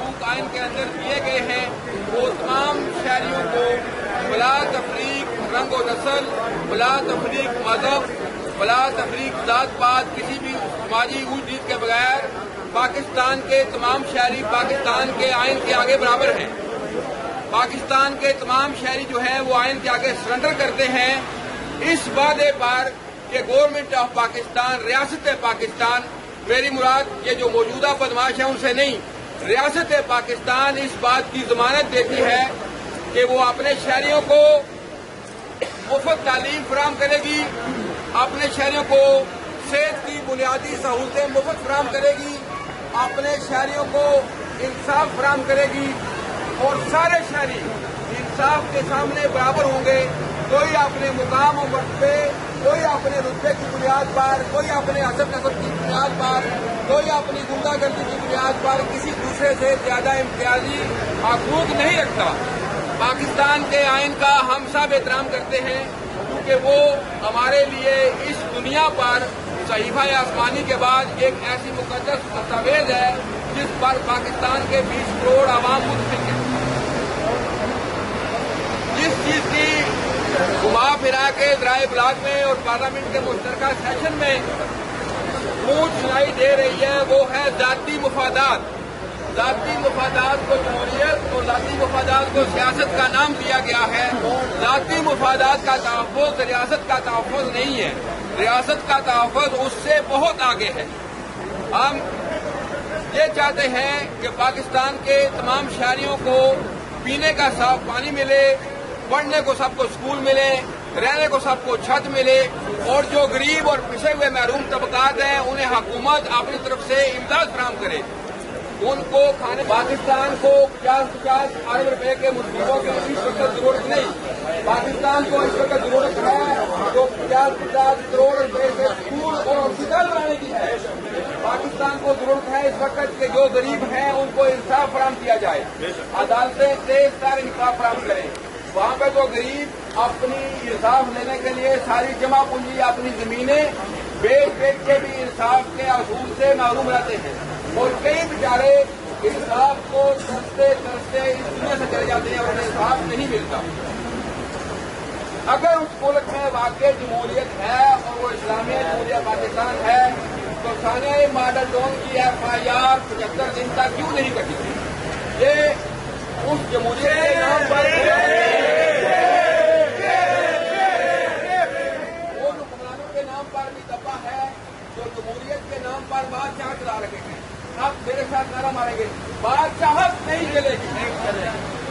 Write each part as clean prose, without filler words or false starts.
حقوق آئین کے اندر دیے گئے ہیں وہ تمام شہریوں کو بلا تفریق رنگ و نسل، بلا تفریق مذہب، بلا تفریق ذات پات، کسی بھی سماجی اونچ نیچ کے بغیر پاکستان کے تمام شہری پاکستان کے آئین کے آگے برابر ہیں۔ پاکستان کے تمام شہری جو ہیں وہ آئین کے آگے سرنڈر کرتے ہیں اس وعدے پر کہ گورنمنٹ آف پاکستان، ریاست پاکستان، میری مراد یہ جو موجودہ بدماش ہیں ان سے نہیں، ریاست پاکستان اس بات کی ضمانت دیتی ہے کہ وہ اپنے شہریوں کو مفت تعلیم فراہم کرے گی، اپنے شہریوں کو صحت کی بنیادی سہولتیں مفت فراہم کرے گی، اپنے شہریوں کو انصاف فراہم کرے گی اور سارے شہری انصاف کے سامنے برابر ہوں گے۔ کوئی اپنے مقام و مرتبے، کوئی اپنے رتبے کی بنیاد پر، کوئی اپنے حسب نسب کی بنیاد پر، کوئی اپنی غنڈہ گردی کی بنیاد پر کسی دوسرے سے زیادہ امتیازی حقوق نہیں رکھتا۔ پاکستان کے آئین کا ہم سب احترام کرتے ہیں کیونکہ وہ ہمارے لیے اس دنیا پر صحیفہ آسمانی کے بعد ایک ایسی مقدس دستاویز ہے جس پر پاکستان کے 20 کروڑ عوام متفق ہیں۔ جس چیز کی گھما پھرا کے ذرائع ابلاغ میں اور پارلیمنٹ کے مشترکہ سیشن میں اونچ سنائی دے رہی ہے وہ ہے ذاتی مفادات۔ ذاتی مفادات کو جمہوریت اور ذاتی مفادات کو سیاست کا نام دیا گیا ہے۔ ذاتی مفادات کا تحفظ ریاست کا تحفظ نہیں ہے، ریاست کا تحفظ اس سے بہت آگے ہے۔ ہم یہ چاہتے ہیں کہ پاکستان کے تمام شہریوں کو پینے کا صاف پانی ملے، پڑھنے کو سب کو اسکول ملے، رہنے کو سب کو چھت ملے اور جو غریب اور پسے ہوئے محروم طبقات ہیں انہیں حکومت اپنی طرف سے امداد فراہم کرے۔ ان کو کھانے پاکستان کو 50 ارب روپے کے منصوبوں کی اس وقت ضرورت نہیں۔ پاکستان کو اس وقت ضرورت ہے تو 50 کروڑ روپے سے اسکول اور ہاسپٹل بنانے کی ہے۔ پاکستان کو ضرورت ہے اس وقت کہ جو غریب ہیں ان کو انصاف فراہم کیا جائے، عدالتیں تیز تر انصاف فراہم کریں۔ وہاں پہ تو غریب اپنی انصاف لینے کے لیے ساری جمع پونجی اپنی زمینیں بیچ کے بھی انصاف کے اصول سے محروم رہتے ہیں اور کئی بیچارے انصاف کو ترستے اس دنیا سے چلے جاتے ہیں اور انہیں انصاف نہیں ملتا۔ اگر اس ملک میں واقع جمہوریت ہے اور وہ اسلامی جمہوریہ پاکستان ہے تو ثانیہ ماڈل ٹاؤن کی FIR 75 دن تک کیوں نہیں کٹی؟ یہ اس جمہوریت کے نام پر وہ حکمرانوں کے نام پر بھی دبا ہے جو جمہوریت کے نام پر بادشاہ چلا رہے ہیں۔ اب میرے ساتھ نعرہ ماریں گے، بادشاہت نہیں چلے گی،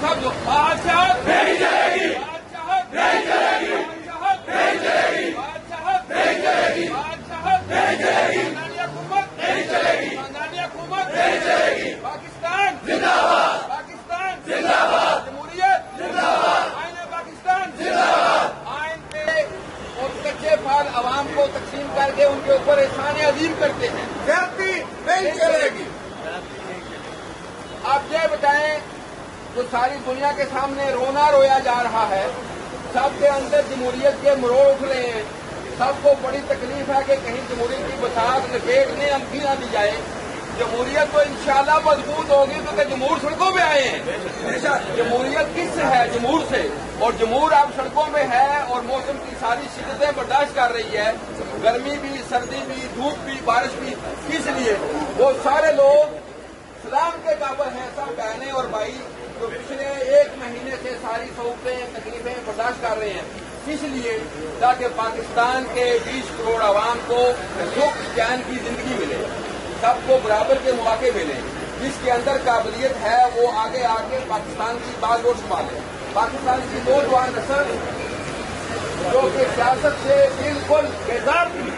سب لوگ بادشاہت نہیں چلے گی، بادشاہت نہیں چلے گی، بادشاہت نہیں چلے گی، بادشاہت نہیں چلے گی، بادشاہت نہیں چلے گی، خاندانی حکومت نہیں چلے گی، خاندانی حکومت نہیں چلے گی۔ پاکستان زندہ باد، پاکستان زندہ باد، جمہوریت زندہ باد، آئین پاکستان زندہ باد۔ آئین پہ اور کچے پھل عوام کو تقسیم کر کے ان کے اوپر احسان عظیم کرتے ہیں، زیادتی نہیں چلے گی۔ آپ یہ بتائیں جو ساری دنیا کے سامنے رونا رویا جا رہا ہے، سب کے اندر جمہوریت کے مروڑ اٹھ رہے ہیں، سب کو بڑی تکلیف ہے کہ کہیں جمہوریت کی بساط لپیٹنے امکی نہ دی جائے۔ جمہوریت تو انشاءاللہ مضبوط ہوگی کیونکہ جمہور سڑکوں پہ آئے ہیں۔ جمہوریت کس سے ہے؟ جمہور سے، اور جمہور اب سڑکوں پہ ہے اور موسم کی ساری شدتیں برداشت کر رہی ہے، گرمی بھی، سردی بھی، دھوپ بھی، بارش بھی۔ اس لیے وہ سارے لوگ سلام کے قابل ہیں، سب بہنیں اور بھائی جو پچھلے 1 مہینے سے ساری سہولتیں تکلیفیں برداشت کر رہے ہیں، اس لیے تاکہ پاکستان کے 20 کروڑ عوام کو سکھ چین کی زندگی ملے، سب کو برابر کے مواقع ملے، جس کے اندر قابلیت ہے وہ آگے آ کے پاکستان کی بات اور سنبھالے۔ پاکستان کی نوجوان نسل جو کہ سیاست سے بالکل بیزار تھی،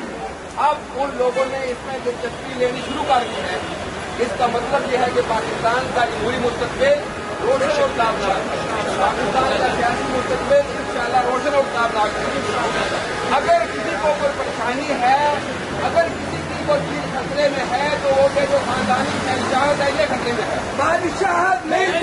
اب ان لوگوں نے اس میں دلچسپی لینی شروع کر دی ہے۔ اس کا مطلب یہ ہے کہ پاکستان کا جمہوری مستقبل روشن اور تابناک، پاکستان کا سیاسی مستقبل انشاءاللہ روشن اور تابناک۔ اگر کسی کو کوئی پریشانی ہے، اگر کسی کی کوئی چیز خطرے میں ہے تو وہ کہ جو خاندانی بادشاہت ہے یہ خطرے میں ہے، بادشاہت نہیں